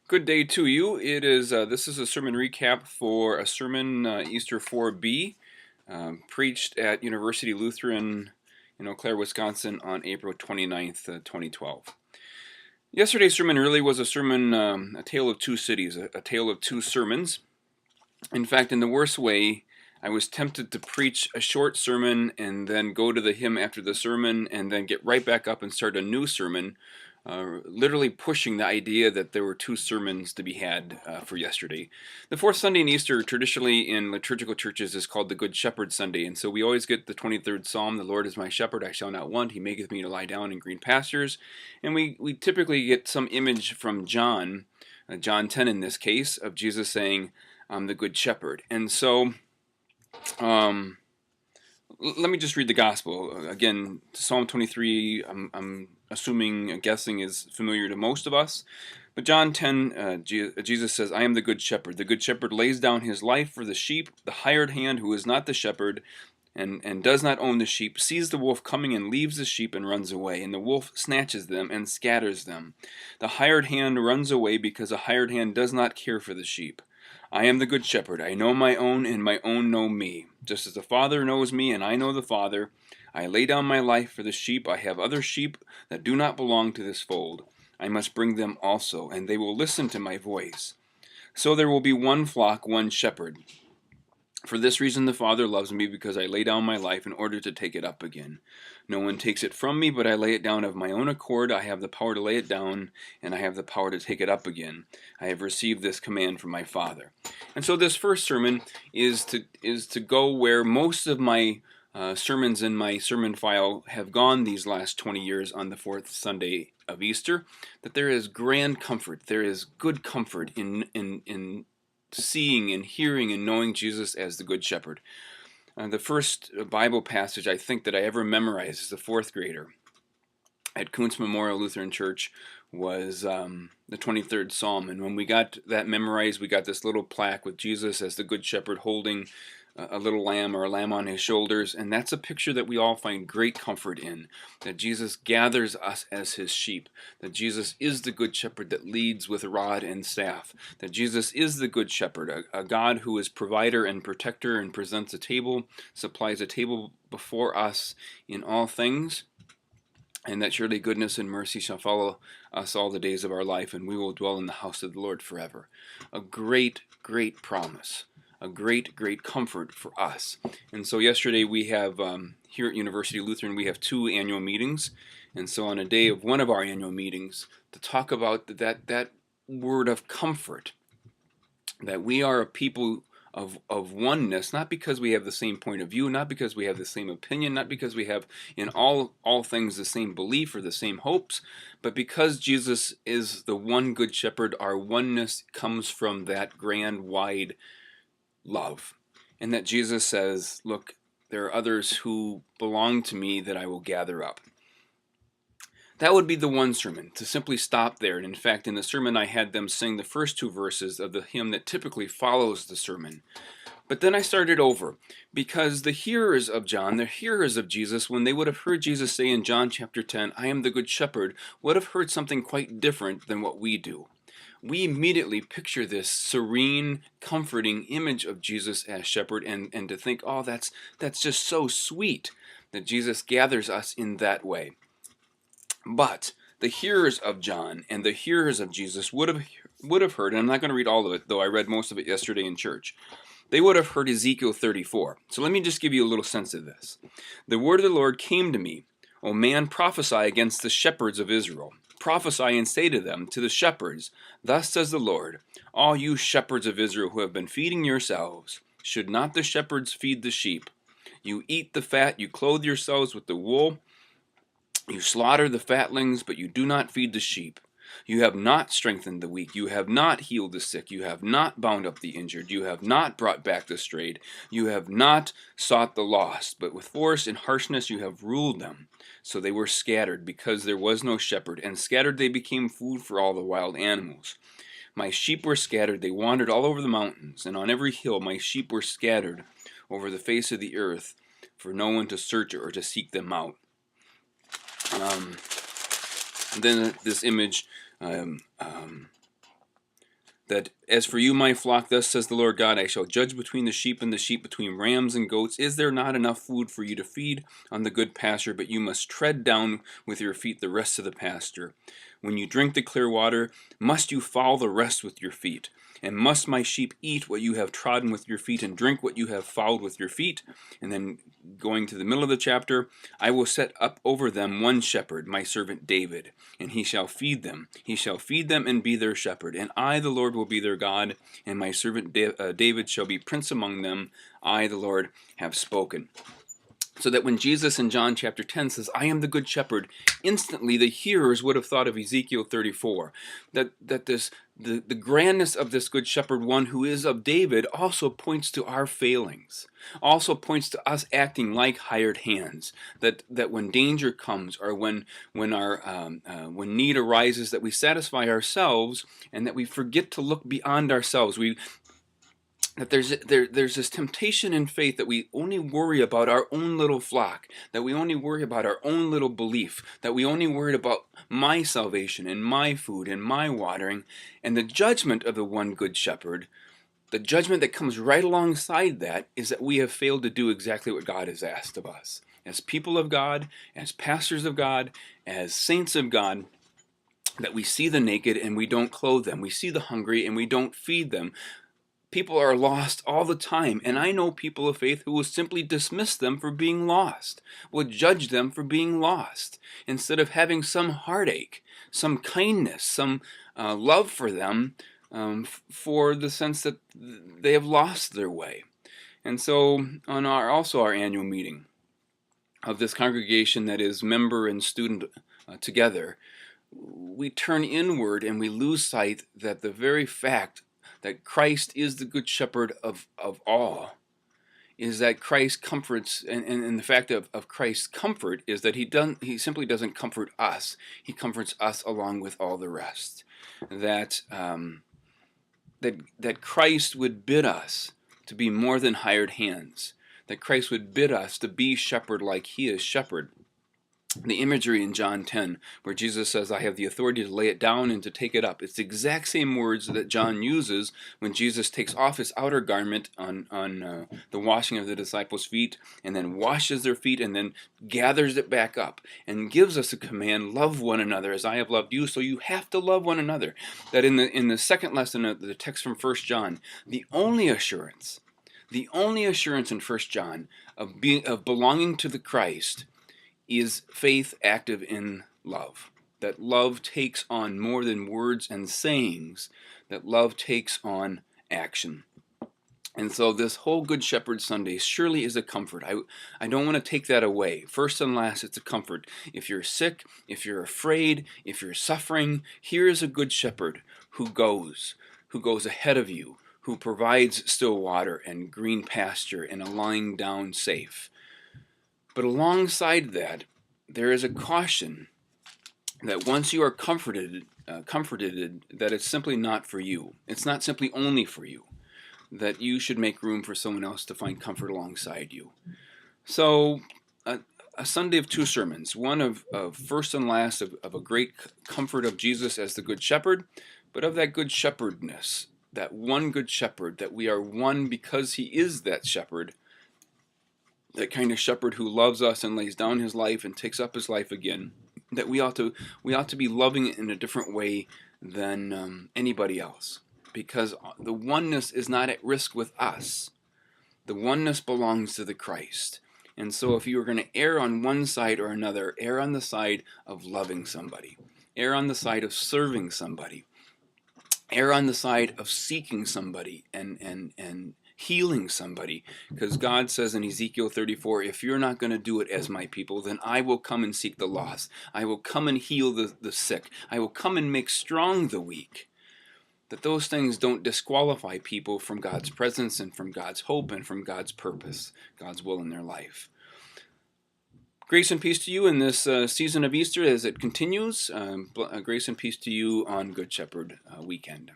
Good day to you. It is this is a sermon recap for a sermon Easter 4B preached at University Lutheran in Eau Claire, Wisconsin on April 29th, 2012. Yesterday's sermon really was a sermon, a tale of two cities, a tale of two sermons. In fact, in the worst way, I was tempted to preach a short sermon and then go to the hymn after the sermon and then get right back up and start a new sermon, literally pushing the idea that there were two sermons to be had for yesterday. The fourth Sunday in Easter, traditionally in liturgical churches, is called the Good Shepherd Sunday, and so we always get the 23rd Psalm, "The Lord is my shepherd, I shall not want, he maketh me to lie down in green pastures," and we typically get some image from John, John 10 in this case, of Jesus saying, "I'm the Good Shepherd." And so um, let me just read the gospel. Again, Psalm 23, I'm assuming, guessing, is familiar to most of us. But John 10, Jesus says, "I am the good shepherd. The good shepherd lays down his life for the sheep. The hired hand, who is not the shepherd and does not own the sheep, sees the wolf coming and leaves the sheep and runs away. And the wolf snatches them and scatters them. The hired hand runs away because a hired hand does not care for the sheep. I am the good shepherd. I know my own, and my own know me. Just as the Father knows me, and I know the Father, I lay down my life for the sheep. I have other sheep that do not belong to this fold. I must bring them also, and they will listen to my voice. So there will be one flock, one shepherd. For this reason the Father loves me, because I lay down my life in order to take it up again. No one takes it from me, but I lay it down of my own accord. I have the power to lay it down, and I have the power to take it up again. I have received this command from my Father." And so this first sermon is to go where most of my sermons in my sermon file have gone these last 20 years on the fourth Sunday of Easter, that there is grand comfort, there is good comfort in seeing and hearing and knowing Jesus as the Good Shepherd. The first Bible passage I think that I ever memorized as a fourth grader at Kuntz Memorial Lutheran Church was the 23rd Psalm. And when we got that memorized, we got this little plaque with Jesus as the Good Shepherd holding a little lamb or a lamb on his shoulders. And that's a picture that we all find great comfort in, that Jesus gathers us as his sheep, that Jesus is the Good Shepherd that leads with rod and staff, that Jesus is the Good Shepherd, a God who is provider and protector and presents a table, supplies a table before us in all things, and that surely goodness and mercy shall follow us all the days of our life, and we will dwell in the house of the Lord forever. A great, great promise. A great, great comfort for us. And so yesterday we have, here at University Lutheran, we have 2 annual meetings. And so on a day of one of our annual meetings, to talk about that word of comfort, that we are a people of oneness, not because we have the same point of view, not because we have the same opinion, not because we have in all things the same belief or the same hopes, but because Jesus is the one Good Shepherd, our oneness comes from that grand, wide love. And that Jesus says, look, there are others who belong to me that I will gather up. That would be the one sermon, to simply stop there. And in fact, in the sermon I had them sing the first 2 verses of the hymn that typically follows the sermon. But then I started over, because the hearers of John, the hearers of Jesus, when they would have heard Jesus say in John chapter 10, "I am the Good Shepherd," would have heard something quite different than what we do. We immediately picture this serene, comforting image of Jesus as shepherd, and to think, oh, that's just so sweet that Jesus gathers us in that way. But the hearers of John and the hearers of Jesus would have heard, and I'm not going to read all of it, though I read most of it yesterday in church. They would have heard Ezekiel 34. So let me just give you a little sense of this. "The word of the Lord came to me, O man, prophesy against the shepherds of Israel. Prophesy and say to them, to the shepherds, Thus says the Lord, all you shepherds of Israel who have been feeding yourselves, should not the shepherds feed the sheep? You eat the fat, you clothe yourselves with the wool, you slaughter the fatlings, but you do not feed the sheep. You have not strengthened the weak, you have not healed the sick, you have not bound up the injured, you have not brought back the strayed, you have not sought the lost, but with force and harshness you have ruled them. So they were scattered, because there was no shepherd, and scattered they became food for all the wild animals. My sheep were scattered, they wandered all over the mountains, and on every hill my sheep were scattered over the face of the earth, for no one to search or to seek them out." And then this image that as for you, my flock, thus says the Lord God, I shall judge between the sheep and the sheep, between rams and goats. Is there not enough food for you to feed on the good pasture? But you must tread down with your feet the rest of the pasture. When you drink the clear water, must you follow the rest with your feet? And must my sheep eat what you have trodden with your feet, and drink what you have followed with your feet? And then going to the middle of the chapter, I will set up over them one shepherd, my servant David, and he shall feed them. He shall feed them and be their shepherd. And I, the Lord, will be their God, and my servant David shall be prince among them. I, the Lord, have spoken. So that when Jesus in John chapter 10 says, I am the good shepherd, instantly the hearers would have thought of Ezekiel 34. That the grandness of this good shepherd, one who is of David, also points to our failings, also points to us acting like hired hands. That when danger comes, or when need arises, that we satisfy ourselves and that we forget to look beyond ourselves. That there's this temptation in faith that we only worry about our own little flock, that we only worry about our own little belief, that we only worry about my salvation and my food and my watering, and the judgment of the one good shepherd, the judgment that comes right alongside that, is that we have failed to do exactly what God has asked of us. As people of God, as pastors of God, as saints of God, that we see the naked and we don't clothe them. We see the hungry and we don't feed them. People are lost all the time, and I know people of faith who will simply dismiss them for being lost, will judge them for being lost, instead of having some heartache, some kindness, some love for them, for the sense that they have lost their way. And so on our annual meeting of this congregation that is member and student together, we turn inward and we lose sight that the very fact that Christ is the good shepherd of all is that Christ comforts, and the fact of Christ's comfort is that he simply doesn't comfort us. He comforts us along with all the rest. That Christ would bid us to be more than hired hands. That Christ would bid us to be shepherd like he is shepherd. The imagery in John 10, where Jesus says, I have the authority to lay it down and to take it up. It's the exact same words that John uses when Jesus takes off his outer garment on the washing of the disciples' feet, and then washes their feet, and then gathers it back up, and gives us a command, love one another as I have loved you. So you have to love one another. That in the second lesson of the text from 1 John, the only assurance in 1 John of belonging to the Christ is faith active in love. That love takes on more than words and sayings, that love takes on action. And so this whole Good Shepherd Sunday surely is a comfort. I don't want to take that away. First and last, it's a comfort. If you're sick, if you're afraid, if you're suffering, here is a Good Shepherd who goes ahead of you, who provides still water and green pasture and a lying down safe. But alongside that, there is a caution that once you are comforted, that it's simply not for you. It's not simply only for you. That you should make room for someone else to find comfort alongside you. So, a Sunday of two sermons. One of first and last of a great comfort of Jesus as the Good Shepherd, but of that Good Shepherdness, that one Good Shepherd, that we are one because he is that shepherd. That kind of shepherd who loves us and lays down his life and takes up his life again. That we ought to be loving in a different way than anybody else, because the oneness is not at risk with us. The oneness belongs to the Christ. And so if you are going to err on one side or another, err on the side of loving somebody, err on the side of serving somebody, err on the side of seeking somebody and healing somebody, because God says in Ezekiel 34, if you're not going to do it as my people, then I will come and seek the lost. I will come and heal the sick. I will come and make strong the weak. That those things don't disqualify people from God's presence and from God's hope and from God's purpose, God's will in their life. Grace and peace to you in this season of Easter as it continues. Grace and peace to you on Good Shepherd weekend.